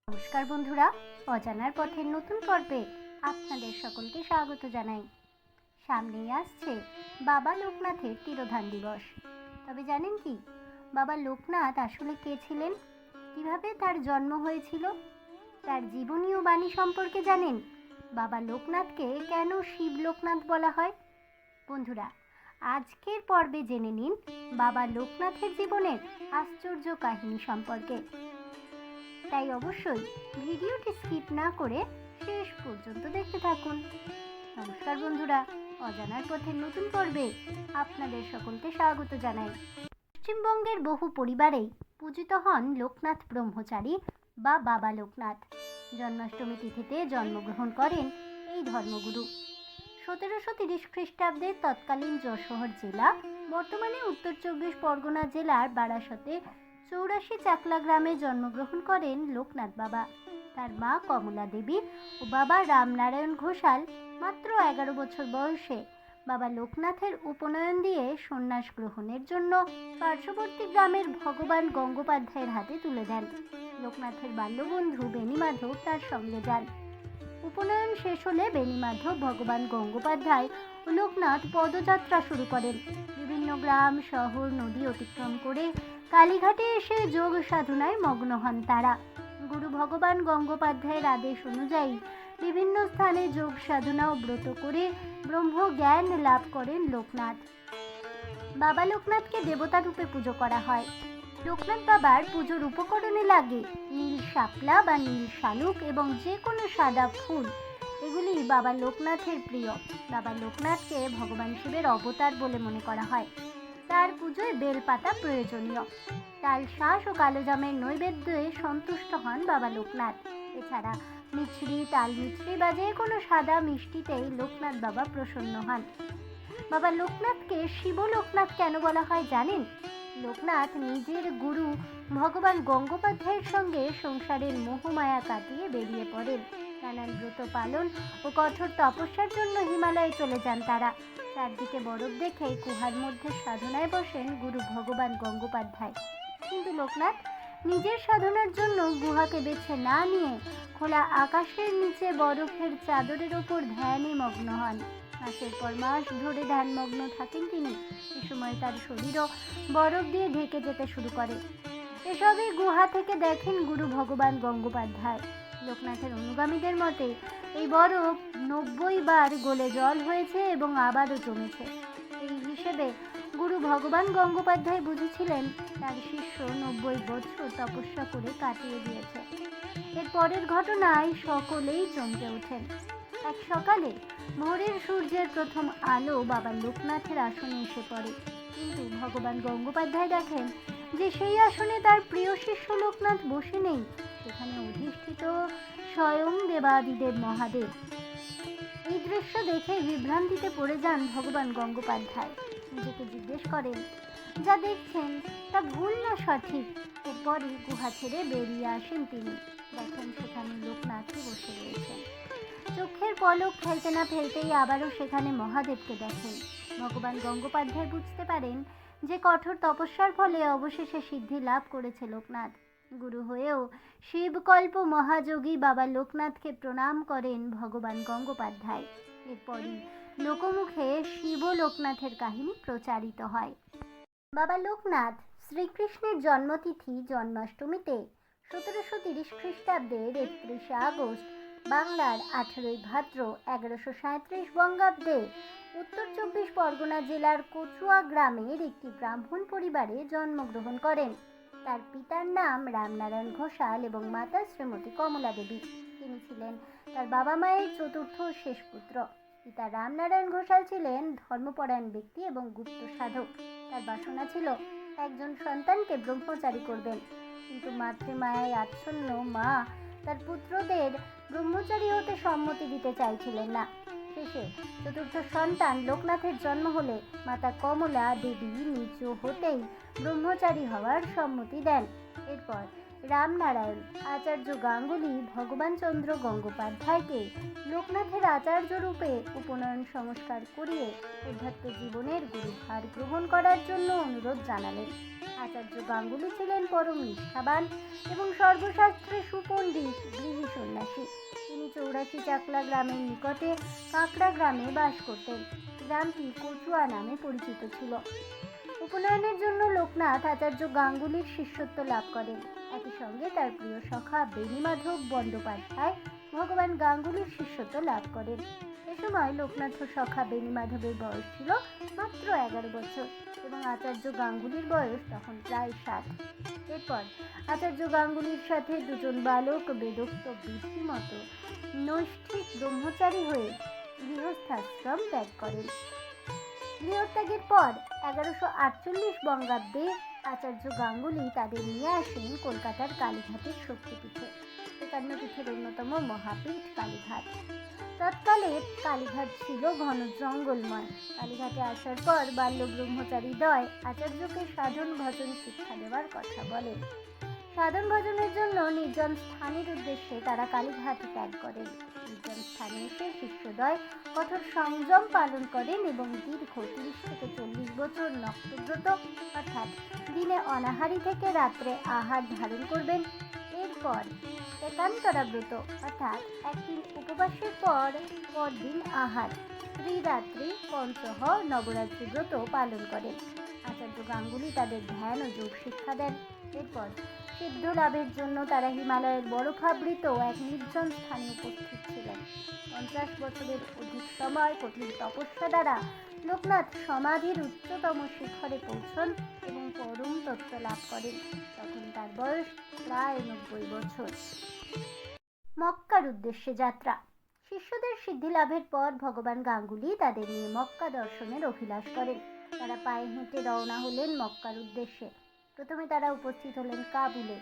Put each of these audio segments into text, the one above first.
নমস্কার বন্ধুরা, অজানার পথের নতুন পর্বে আপনাদের সকলকে স্বাগত জানাই। সামনেই আসছে বাবা লোকনাথের তিরোধান দিবস। তবে জানেন কি, বাবা লোকনাথ আসলে কে ছিলেন, কিভাবে তার জন্ম হয়েছিল, তার জীবনী ও বাণী সম্পর্কে জানেন? বাবা লোকনাথকে কেন শিব লোকনাথ বলা হয়? বন্ধুরা, আজকের পর্বে জেনে নিন বাবা লোকনাথের জীবনের আশ্চর্য কাহিনী সম্পর্কে। তাই অবশ্যই ভিডিওটি স্কিপ না করে শেষ পর্যন্ত দেখতে থাকুন। নমস্কার বন্ধুরা, অজানার পথের নতুন পর্বে আপনাদের সকলকে স্বাগত জানাই। পশ্চিমবঙ্গের বহু পরিবারেই পূজিত হন লোকনাথ ব্রহ্মচারী বা বাবা লোকনাথ। জন্মাষ্টমী তিথিতে জন্মগ্রহণ করেন এই ধর্মগুরু। 1730 খ্রিস্টাব্দে তৎকালীন যশোহর জেলা, বর্তমানে উত্তর 24 পরগনা জেলার বারাসতে 84 চাকলা গ্রামে জন্মগ্রহণ করেন লোকনাথ বাবা। তার মা কমলা দেবী ও বাবা রামনারায়ণ ঘোষাল মাত্র 11 বছর বয়সে বাবা লোকনাথের উপনয়ন দিয়ে সন্ন্যাস গ্রহণের জন্য পার্শ্ববর্তী গ্রামের ভগবান গঙ্গোপাধ্যায়ের হাতে তুলে দেন। লোকনাথের বাল্যবন্ধু বেণীমাধব তার সঙ্গে যান। উপনয়ন শেষ হলে বেণীমাধব, ভগবান গঙ্গোপাধ্যায় ও লোকনাথ পদযাত্রা শুরু করেন। বিভিন্ন গ্রাম, শহর, নদী অতিক্রম করে কালীঘাটে এসে যোগ সাধনায় মগ্ন হন তারা। গুরু ভগবান গঙ্গোপাধ্যায়ের আদেশ অনুযায়ী বিভিন্ন স্থানে যোগ সাধনা ও ব্রত করে ব্রহ্ম জ্ঞান লাভ করেন লোকনাথ। বাবা লোকনাথকে দেবতা রূপে পুজো করা হয়। লোকনাথ বাবার পুজোর উপকরণে লাগে নীল শাপলা বা নীল শালুক এবং যে কোনো সাদা ফুল। এগুলি বাবা লোকনাথের প্রিয়। বাবা লোকনাথকে ভগবান শিবের অবতার বলে মনে করা হয়। তার পুজোয় বেলপাতা প্রয়োজনীয়। তাল শাঁস ও কালোজামের নৈবেদ্যে সন্তুষ্ট হন বাবা লোকনাথ। এছাড়া মিছরি, তাল মিছরি বা যে কোনো সাদা মিষ্টিতেই লোকনাথ বাবা প্রসন্ন হন। বাবা লোকনাথকে শিব লোকনাথ কেন বলা হয় জানেন? লোকনাথ নিজের গুরু ভগবান গঙ্গোপাধ্যায়ের সঙ্গে সংসারের মোহমায়া কাটিয়ে বেরিয়ে পড়েন। নানান ব্রত পালন ও কঠোর তপস্যার জন্য হিমালয়ে চলে যান তারা। চারদিকে বরফ দেখে গুহার মধ্যে সাধনায় বসেন গুরু ভগবান গঙ্গোপাধ্যায়। কিন্তু লোকনাথ নিজের সাধনার জন্য গুহাকে বেছে না নিয়ে খোলা আকাশের নিচে বরফের চাদরের ওপর ধ্যানে মগ্ন হন। মাসের পর মাস ধরে ধ্যানমগ্ন থাকেন তিনি। এ সময় তার শরীরও বরফ দিয়ে ঢেকে যেতে শুরু করে। এসবই গুহা থেকে দেখেন গুরু ভগবান গঙ্গোপাধ্যায়। লোকনাথের অনুগামীদের মতে এই বরফ 90 বার গলে জল হয়েছে এবং আবারও জমেছে। এই হিসেবে গুরু ভগবান গঙ্গোপাধ্যায় বুঝেছিলেন তার শিষ্য 90 বছর তপস্যা করে কাটিয়ে দিয়েছে। এর পরের ঘটনায় সকলেই চমকে ওঠেন। এক সকালে ভোরের সূর্যের প্রথম আলো বাবা লোকনাথের আসনে এসে পড়ে। কিন্তু ভগবান গঙ্গোপাধ্যায় দেখেন যে সেই আসনে তার প্রিয় শিষ্য লোকনাথ বসে নেই, সেখানে অধিষ্ঠিত স্বয়ং দেবাদিদেব মহাদেব। এই দৃশ্য দেখে বিভ্রান্তিতে পড়ে যান ভগবান গঙ্গোপাধ্যায়। নিজেকে জিজ্ঞেস করেন, যা দেখছেন তা ভুল না সঠিক? এরপরই গুহা ছেড়ে বেরিয়ে আসেন তিনি। দেখেন সেখানে লোকনাথই বসে রয়েছেন। চোখের পলক ফেলতে না ফেলতেই আবারও সেখানে মহাদেবকে দেখেন। ভগবান গঙ্গোপাধ্যায় বুঝতে পারেন যে কঠোর তপস্যার ফলে অবশেষে সিদ্ধি লাভ করেছে লোকনাথ। গুরু হয়েও শিবকল্প মহাযোগী বাবা লোকনাথকে প্রণাম করেন ভগবান গঙ্গোপাধ্যায়। এরপরই লোকমুখে শিব লোকনাথের কাহিনী প্রচারিত হয়। বাবা লোকনাথ শ্রীকৃষ্ণের জন্মতিথি জন্মাষ্টমীতে 1730 খ্রিস্টাব্দের 31 আগস্ট, বাংলার 18 ভাদ্র 1137 বঙ্গাব্দে উত্তর 24 পরগনা জেলার কচুয়া গ্রামের একটি ব্রাহ্মণ পরিবারে জন্মগ্রহণ করেন। তার পিতার নাম রামনারায়ণ ঘোষাল এবং মাতা শ্রীমতী কমলা দেবী। তিনি ছিলেন তার বাবা মায়ের চতুর্থ ও শেষ পুত্র। পিতা রামনারায়ণ ঘোষাল ছিলেন ধর্মপরায়ণ ব্যক্তি এবং গুপ্ত সাধক। তার বাসনা ছিল একজন সন্তানকে ব্রহ্মচারী করবেন, কিন্তু মাতৃমায়ায় আচ্ছন্ন মা তার পুত্রদের ব্রহ্মচারী হতে সম্মতি দিতে চাইছিলেন না। শেষে চতুর্থ সন্তান লোকনাথের জন্ম হলে মাতা কমলা দেবী নিজ হতেই ব্রহ্মচারী হওয়ার সম্মতি দেন। এরপর রামনারায়ণ আচার্য গাঙ্গুলি ভগবান চন্দ্র গঙ্গোপাধ্যায়কে লোকনাথের আচার্য রূপে উপনয়ন সংস্কার করিয়ে অধ্যাত্ম জীবনের গুরুভার গ্রহণ করার জন্য অনুরোধ জানালেন। আচার্য গাঙ্গুলি ছিলেন পরম নিষ্ঠাবান এবং সর্বশাস্ত্রে সুপণ্ডিত। চাকলা গ্রামের নিকটে কাঁকড়া গ্রামে বাস করতেন। গ্রামটি কচুয়া নামে পরিচিত ছিল। উপনয়নের জন্য লোকনাথ আচার্য গাঙ্গুলির শিষ্যত্ব লাভ করেন। একই সঙ্গে তার প্রিয় সখা বেণীমাধব বন্দ্যোপাধ্যায় ভগবান গাঙ্গুলির শিষ্যত্ব লাভ করেন। এ সময় লোকনাথ ও সখা বেণীমাধবের বয়স ছিল মাত্র 11 বছর এবং আচার্য গাঙ্গুলির বয়স তখন প্রায় 60। এরপর আচার্য গাঙ্গুলির সাথে দুজন বালক বেদোক্ত বিধিমত নৈষ্ঠিক ব্রহ্মচারী হয়ে গৃহস্থাশ্রম ত্যাগ করেন। গৃহত্যাগের পর 1148 বঙ্গাব্দে আচার্য গাঙ্গুলি তাদের নিয়ে আসেন কলকাতার কালীঘাটের শক্তিপীঠে। 53 পীঠের অন্যতম মহাপীঠ কালীঘাট। তৎকালে কালীঘাট ছিল ঘন জঙ্গলময়। কালীঘাটে আসার পর বাল্য ব্রহ্মচারী দ্বয় আচার্যকে সাধন ভজন শিক্ষা দেওয়ার কথা বলেন। সাধন ভজনের জন্য নির্জন স্থানের উদ্দেশ্যে তারা কালীঘাট ত্যাগ করেন। নির্জন স্থানে এসে শিষ্যদ্বয় কঠোর সংযম পালন করেন এবং দীর্ঘ 30 থেকে 40 বছর নক্তব্রত অর্থাৎ দিনে অনাহারী থেকে রাত্রে আহার ধারণ করবেন। এরপর একান্তরা ব্রত অর্থাৎ একদিন উপবাসের পর পরদিন আহার, ত্রিরাত্রি পঞ্চহ নবরাত্রি ব্রত পালন করেন। আচার্য গাঙ্গুলি তাদের ধ্যান ও যোগ শিক্ষা দেন। এরপর সিদ্ধ লাভের জন্য তারা হিমালয়ের বরফাবৃত এক নির্জন স্থানে উপস্থিত ছিলেন। 50 বছরের অধিক সময় কঠিন তপস্যা দ্বারা লোকনাথ সমাধির উচ্চতম শিখরে পৌঁছন এবং পরম তত্ত্ব লাভ করেন। তখন তার বয়স প্রায় 90 বছর। মক্কার উদ্দেশ্যে যাত্রা। শিষ্যদের সিদ্ধি লাভের পর ভগবান গাঙ্গুলি তাদের নিয়ে মক্কা দর্শনের অভিলাষ করেন। তারা পায়ে হেঁটে রওনা হলেন মক্কার উদ্দেশ্যে। প্রথমে তারা উপস্থিত হলেন কাবুলে।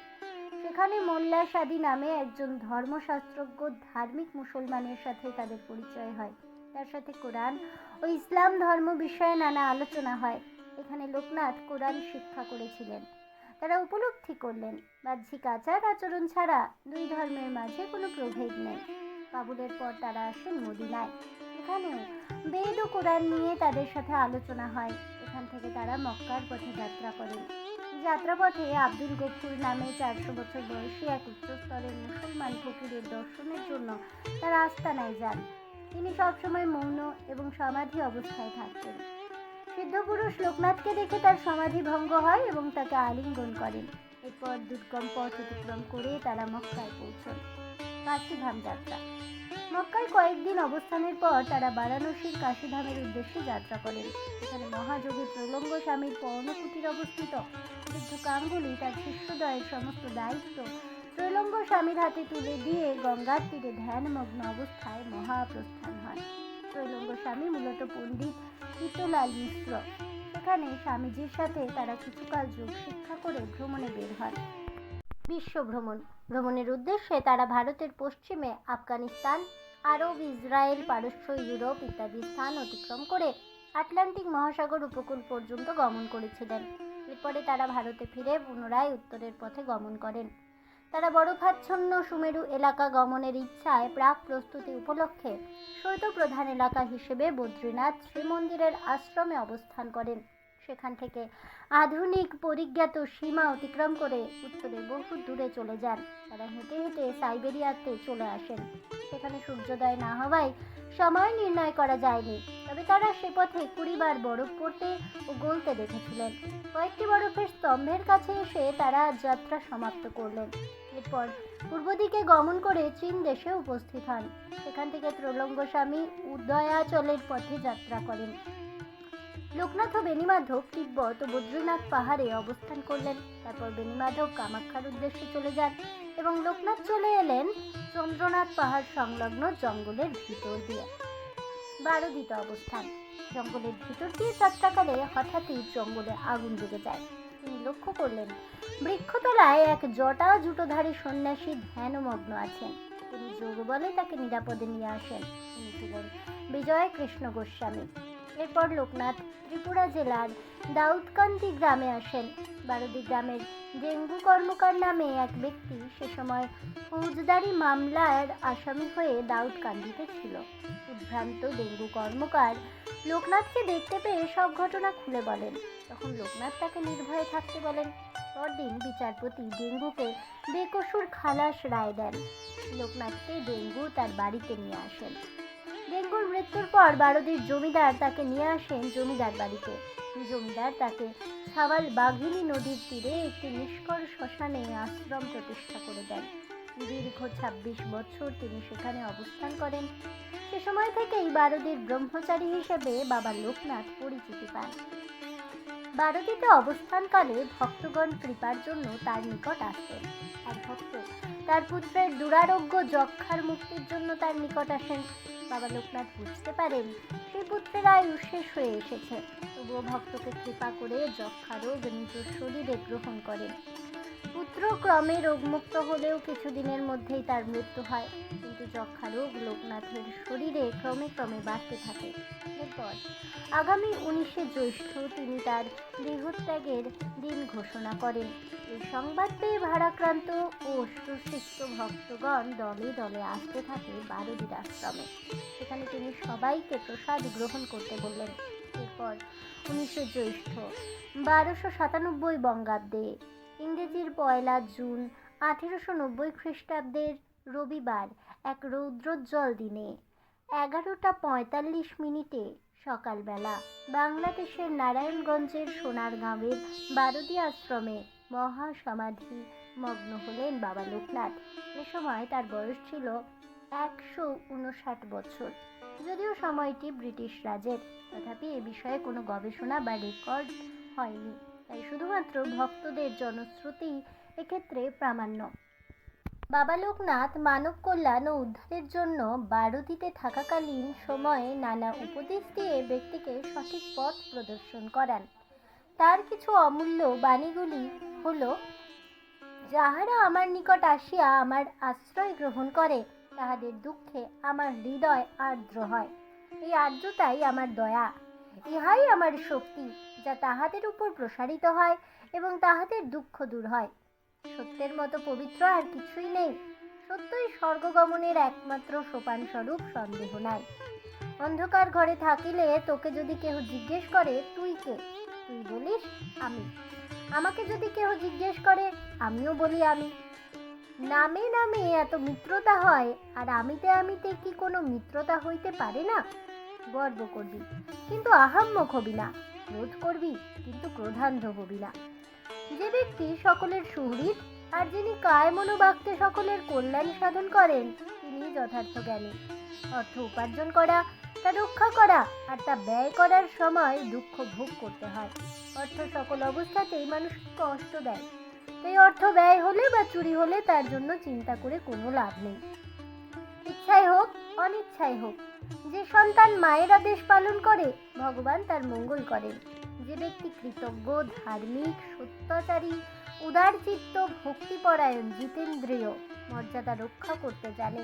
সেখানে মোল্লা সাদি নামে একজন ধর্মশাস্ত্রজ্ঞ ধার্মিক মুসলমানের সাথে তাদের পরিচয় হয়। তার সাথে কোরআন ও ইসলাম ধর্ম বিষয়ে নানা আলোচনা হয়। এখানে লোকনাথ কোরআন শিক্ষা করেছিলেন। তারা উপলব্ধি করলেন বাহ্যিক আচার আচরণ ছাড়া দুই ধর্মের মাঝে কোনো প্রভেদ নেই। কাবুলের পর তারা আসেন মদিনায়। এখানেও বেদ ও কোরআন নিয়ে তাদের সাথে আলোচনা হয়। এখান থেকে তারা মক্কার পথে যাত্রা করেন। যাত্রাপথে আব্দুল গফুর নামে 400 বছর বয়সী এক উচ্চস্তরের মুসলমান ফকিরের দর্শনের জন্য তারা আস্তানায় যান। তিনি সবসময় মৌন এবং সমাধি অবস্থায় থাকতেন। সিদ্ধপুরুষ লোকনাথকে দেখে তার সমাধি ভঙ্গ হয় এবং তাকে আলিঙ্গন করেন। এরপর দুর্গম পথ অতিক্রম করে তারা মক্কায় পৌঁছন। কাশীধাম যাত্রা। মক্কায় কয়েকদিন অবস্থানের পর তারা বারাণসীর কাশীধামের উদ্দেশ্যে যাত্রা করেন। এখানে মহাযোগী প্রলঙ্গ স্বামীর পর্ণকুটির অবস্থিত। বৃদ্ধ গাঙ্গুলি তার শিষ্যদ্বয়ের সমস্ত দায়িত্ব প্রলঙ্গ স্বামীর হাতে তুলে দিয়ে গঙ্গার তীরে ধ্যানমগ্ন অবস্থায় মহাপ্রস্থান হন। প্রলঙ্গ স্বামী মূলত পণ্ডিত হিতলাল মিশ্র। সেখানে স্বামীজির সাথে তারা কিছুকাল যোগ শিক্ষা করে ভ্রমণে বের হন। বিশ্ব ভ্রমণ। ভ্রমণের উদ্দেশ্যে তারা ভারতের পশ্চিমে আফগানিস্তান, আরব, ইসরায়েল, পারস্য, ইউরোপ ইত্যাদি স্থান অতিক্রম করে আটলান্টিক মহাসাগর উপকূল পর্যন্ত গমন করেছিলেন। এরপরে তারা ভারতে ফিরে পুনরায় উত্তরের পথে গমন করেন। তারা বরফাচ্ছন্ন সুমেরু এলাকা গমনের ইচ্ছায় প্রাক প্রস্তুতি উপলক্ষে শৈত্যপ্রধান এলাকা হিসেবে বদ্রীনাথ শ্রীমন্দিরের আশ্রমে অবস্থান করেন। সেখান থেকে আধুনিক পরিজ্ঞাত সীমা অতিক্রম করে উত্তরে বহু দূরে চলে যান। তারা হেঁটে হেঁটে সাইবেরিয়াতে চলে আসেন। সেখানে সূর্যোদয় না হওয়ায় সময় নির্ণয় করা যায়নি, তবে তারা সে পথে 20 বার বরফ পড়তে ও গলতে দেখেছিলেন। কয়েকটি বরফের স্তম্ভের কাছে এসে তারা যাত্রা সমাপ্ত করলেন। এরপর পূর্ব দিকে গমন করে চীন দেশে উপস্থিত হন। সেখান থেকে ত্রৈলঙ্গ স্বামী উদয়াচলের পথে যাত্রা করেন। লোকনাথ ও বেণীমাধব তিব্বত ও বদ্রীনাথ পাহাড়ে অবস্থান করলেন। তারপর বেণীমাধব কামাখ্যার উদ্দেশ্যে চলে যান এবং লোকনাথ চলে এলেন চন্দ্রনাথ পাহাড় সংলগ্ন জঙ্গলের ভিতর দিয়ে। 12 অবস্থান। জঙ্গলের ভিতর দিয়ে যাত্রাকালে হঠাৎই জঙ্গলে আগুন লেগে যায়। তিনি লক্ষ্য করলেন বৃক্ষতলায় এক জটা জুটোধারী সন্ন্যাসী ধ্যানমগ্ন আছেন। তিনি যোগ বলে তাকে নিরাপদে নিয়ে আসেন। তিনি ছিলেন বিজয় কৃষ্ণ গোস্বামী। এরপর লোকনাথ ত্রিপুরা জেলার দাউদকান্দি গ্রামে আসেন। 12 গ্রামের ডেঙ্গু কর্মকার নামে এক ব্যক্তি সে সময় ফৌজদারি মামলার আসামি হয়ে দাউদকান্দিতে ছিল। উদ্ভ্রান্ত ডেঙ্গু কর্মকার লোকনাথকে দেখতে পেয়ে সব ঘটনা খুলে বলেন। তখন লোকনাথ তাকে নির্ভয়ে থাকতে বলেন। পরদিন বিচারপতি ডেঙ্গুকে বেকসুর খালাস রায় দেন। লোকনাথকে ডেঙ্গু তার বাড়িতে নিয়ে আসেন। ডেঙ্গুর মৃত্যুর পর বারোদির জমিদার তাকে নিয়ে আসেন জমিদার বাড়িতে। জমিদার তাকে ছাওয়াল বাঘিনী নদীর তীরে একটি নিষ্কর শ্মশানে আশ্রম প্রতিষ্ঠা করে দেন। দীর্ঘ ২৬ বছর তিনি সেখানে অবস্থান করেন। সে সময় থেকেই বারোদির ব্রহ্মচারী হিসেবে বাবা লোকনাথ পরিচিতি পান। বারোদিতে অবস্থানকালে ভক্তগণ কৃপার জন্য তার নিকট আসতেন। এক ভক্ত তার পুত্রের দুরারোগ্য যক্ষার মুক্তির জন্য তার নিকট আসেন। বাবা লোকনাথ বুঝতে পারেন সেই পুত্রের আয়ু শেষ হয়ে এসেছে, তবুও ভক্তকে কৃপা করে যক্ষা রোগ নিজ শরীরে গ্রহণ করেন। পুত্র ক্রমে রোগমুক্ত হলেও কিছুদিনের মধ্যেই তার মৃত্যু হয়, কিন্তু যক্ষা রোগ লোকনাথের শরীরে ক্রমে ক্রমে বাড়তে থাকে। এরপর আগামী 19শে জ্যৈষ্ঠ তিনি তার দেহত্যাগের দিন ঘোষণা করেন। এই সংবাদ পেয়ে ভারাক্রান্ত ও অশ্রুসিক্ত ভক্তগণ দলে দলে আসতে থাকে বারোদির আশ্রমে। সেখানে তিনি সবাইকে প্রসাদ গ্রহণ করতে বললেন। এরপর 19শে জ্যৈষ্ঠ 1297 বঙ্গাব্দে, ইংরেজির 1 জুন 1890 খ্রিস্টাব্দের রবিবার এক রৌদ্রোজ্জ্বল দিনে 11টা 45 সকালবেলা বাংলাদেশের নারায়ণগঞ্জের সোনারগাঁওয়ের বারোদি আশ্রমে মহাসমাধি মগ্ন হলেন বাবা লোকনাথ। এ সময় তার বয়স ছিল 159 বছর। যদিও সময়টি ব্রিটিশ রাজের, তথাপি এ বিষয়ে কোনো গবেষণা বা রেকর্ড হয়নি, তাই শুধুমাত্র ভক্তদের জনশ্রুতি এক্ষেত্রে প্রামাণ্য। বাবা লোকনাথ মানব কল্যাণ ও উদ্ধারের জন্য বারোদিতে থাকাকালীন সময়ে নানা উপদেশ দিয়ে ব্যক্তিকে সঠিক পথ প্রদর্শন করান। তার কিছু অমূল্য বাণীগুলি হলো: যাহারা আমার নিকট আসিয়া আমার আশ্রয় গ্রহণ করে, তাহাদের দুঃখে আমার হৃদয় আর্দ্র হয়। এই আর্দ্রতাই আমার দয়া, ইহাই আমার শক্তি, যা তাহাদের উপর প্রসারিত হয় এবং তাহাদের দুঃখ দূর হয়। সত্যের মতো পবিত্র আর কিছুই নেই। সত্যই স্বর্গগমনের একমাত্র সোপান স্বরূপ, সন্দেহ নাই। অন্ধকার ঘরে থাকিলে তোকে যদি কেহ জিজ্ঞেস করে তুই কে, তুই বলিস আমি। আমাকে যদি কেহ জিজ্ঞেস করে, আমিও বলি আমি। নামে নামে এত মিত্রতা হয়, আর আমিতে আমিতে কি কোনো মিত্রতা হইতে পারে না? গর্ব করবি কিন্তু আহাম্মক হবি না, ক্রোধ করবি কিন্তু ক্রোধান্ধ হবি না। যে ব্যক্তি সকলের সুহৃদ আর যিনি কায় মনোবাক্যে সকলের কল্যাণ সাধন করেন, তিনি যথার্থ জ্ঞানী। অর্থ উপার্জন করা, তা রক্ষা করা আর তা ব্যয় করার সময় দুঃখ ভোগ করতে হয়। অর্থ সকল অবস্থাতেই মানুষকে কষ্ট দেয়, তাই অর্থ ব্যয় হলে বা চুরি হলে তার জন্য চিন্তা করে কোনো লাভ নেই। ইচ্ছাই হোক অনিচ্ছাই হোক, যে সন্তান মায়ের আদেশ পালন করে, ভগবান তার মঙ্গল করেন। যে ব্যক্তি কৃতজ্ঞ, ধার্মিক, সত্যাচারী, উদারচিত্ত, ভক্তিপরায়ণ, জিতেন্দ্রিয়, মর্যাদা রক্ষা করতে জানে,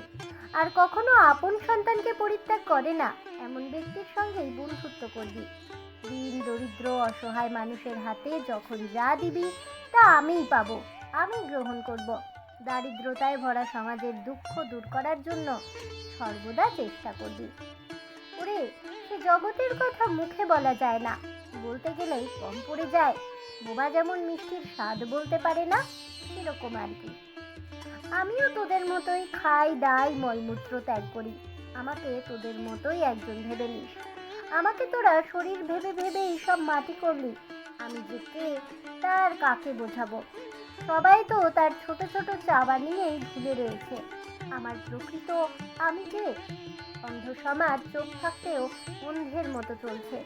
আর কখনো আপন সন্তানকে পরিত্যাগ করে না, এমন ব্যক্তির সঙ্গেই বন্ধুত্ব করবি। দীন দরিদ্র অসহায় মানুষের হাতে যখন যা দিবি, তা আমিই পাবো, আমি গ্রহণ করব। দারিদ্রতায় ভরা সমাজের দুঃখ দূর করার জন্য সর্বদা চেষ্টা করবি। ওরে, সে জগতের কথা মুখে বলা যায় না, বলতে গেলেই কম পড়ে যায়। বোবা যেমন মিষ্টির স্বাদ বলতে পারে না, সেরকম আর কি। আমিও তোদের মতোই খাই, দাই, মলমূত্র ত্যাগ করি। আমাকে তোদের মতোই একজন ভেবে নিস। আমাকে তোরা শরীর ভেবে ভেবে এইসব মাটি করলি। আমি যে কে, তার কাকে বোঝাবো? সবাই তো তার ছোট ছোট চাওয়া নিয়েই ভুলে রয়েছে। আমার প্রকৃত আমি কে? অন্ধ সমাজ চোখ থাকতেও অন্ধের মতো চলছে।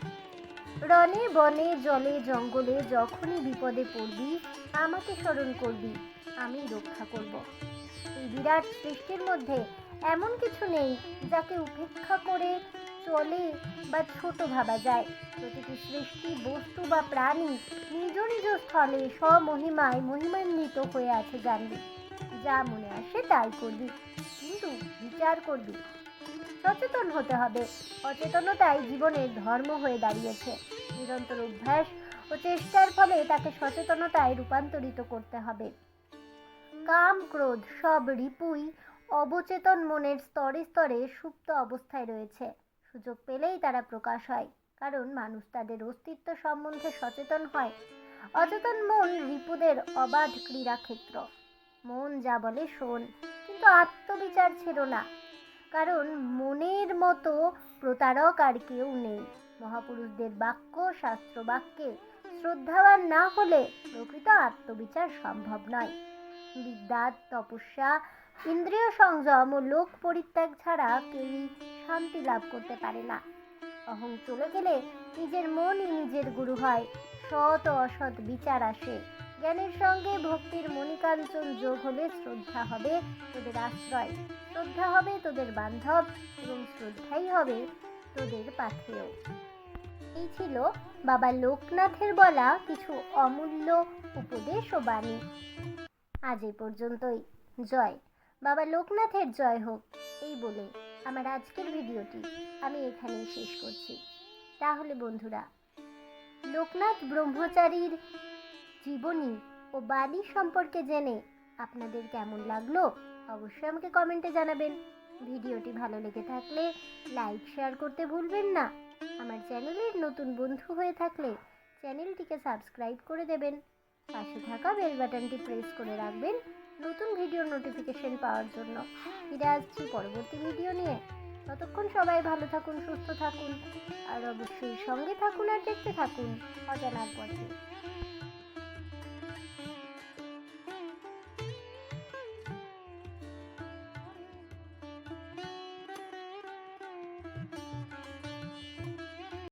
রণে বনে জলে জঙ্গলে যখনই বিপদে পড়বি, আমাকে স্মরণ করবি, আমি রক্ষা করব। এই বিরাট সৃষ্টির মধ্যে এমন কিছু নেই যাকে উপেক্ষা করে চলে বা ছোট ভাবা যায়। প্রতিটি সৃষ্টি, বস্তু বা প্রাণী নিজ নিজ স্থলে স্বমহিমায় মহিমান্বিত হয়ে আছে জানবি। যা মনে আসে তাই করবি, কিন্তু বিচার করবি। সচেতন হতে হবে। অচেতনতাই জীবনের ধর্ম হয়ে দাঁড়িয়েছে। নিরন্তর অভ্যাস ও চেষ্টার ফলে তাকে সচেতনতায় রূপান্তরিত করতে হবে। কাম ক্রোধ সব রিপুই অবচেতন মনের স্তরে স্তরে সুপ্ত অবস্থায় রয়েছে। সুযোগ পেলেই তারা প্রকাশ হয়, কারণ মানুষ তাদের অস্তিত্ব সম্বন্ধে সচেতন হয়। অচেতন মন রিপুদের অবাধ ক্রীড়াক্ষেত্র। মন যা বলে শোন, কিন্তু কিন্তু আত্মবিচার ছিল না, কারণ মনের মতো প্রতারক আর কেউ নেই। মহাপুরুষদের বাক্য, শাস্ত্র বাক্যে শ্রদ্ধাবান না হলে প্রকৃত আত্মবিচার সম্ভব নয়। বিদ্যা, তপস্যা, ইন্দ্রিয় সংযম ও লোক পরিত্যাগ ছাড়া কেউই শান্তি লাভ করতে পারে না। অহং চলে গেলে নিজের মনই নিজের গুরু হয়। সৎ ও অসৎ বিচার আসে। জ্ঞানের সঙ্গে ভক্তির মণিকাঞ্চন যোগ হলে শ্রদ্ধা হবে তোদের আশ্রয়, শ্রদ্ধা হবে তোদের বান্ধব, এবং শ্রদ্ধাই হবে তোদের পাথেয়। এই ছিল বাবা লোকনাথের বলা কিছু অমূল্য উপদেশ ও বাণী। আজ এই পর্যন্তই। জয় বাবা লোকনাথের জয় হোক, এই বলে আমার আজকের ভিডিওটি আমি এখানেই শেষ করছি। তাহলে বন্ধুরা, লোকনাথ ব্রহ্মচারীর জীবনী ও বাণী সম্পর্কে জেনে আপনাদের কেমন লাগলো অবশ্যই আমাকে কমেন্টে জানাবেন। ভিডিওটি ভালো লেগে থাকলে লাইক শেয়ার করতে ভুলবেন না। আমার চ্যানেলের নতুন বন্ধু হয়ে থাকলে চ্যানেলটিকে সাবস্ক্রাইব করে দেবেন। পাশে থাকা বেল বাটনটি প্রেস করে রাখবেন নতুন ভিডিওর নোটিফিকেশন পাওয়ার জন্য। ফিরে আসছি পরবর্তী ভিডিও নিয়ে। ততক্ষণ সবাই ভালো থাকুন, সুস্থ থাকুন, আর অবশ্যই সঙ্গে থাকুন আর দেখতে থাকুন অজানার পথে।